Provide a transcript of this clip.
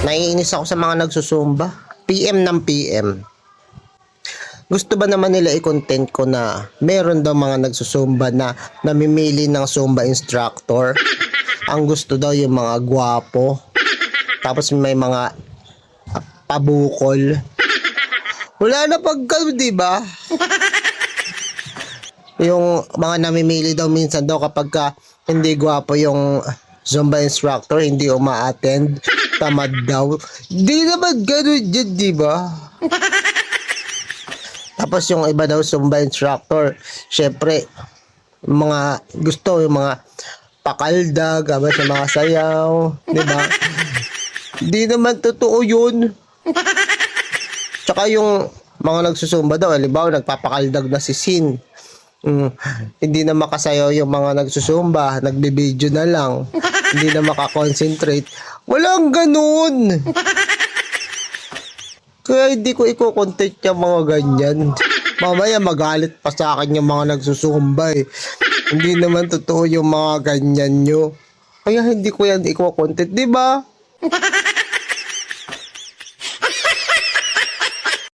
Naiinis ako sa mga nagsusumba. PM ng PM. Gusto ba naman nila i-content ko na meron daw mga nagsusumba na namimili ng Zumba instructor? Ang gusto daw yung mga gwapo. Tapos may mga pabukol. Wala na pagka, di ba? Yung mga namimili daw minsan daw kapag hindi gwapo yung Zumba instructor, hindi uma-attend, tamad daw. Di naman ganun dyan, di ba? Tapos yung iba daw Zumba instructor, syempre, mga gusto, yung mga pakaldag, sa mga sayaw, di ba? Di naman totoo yun. Tsaka yung mga nagsusumba daw, halimbawa nagpapakaldag na si Sin. Hindi na makasayaw yung mga nagsusumba, nagbibideo na lang. Hindi na makakonsentrate. Walang ganun. Kaya hindi ko i-content yung mga ganyan. Mamaya magalit pa sa akin yung mga nagsusumba eh. Hindi naman totoo yung mga ganyan nyo. Kaya hindi ko yan i-content, di ba?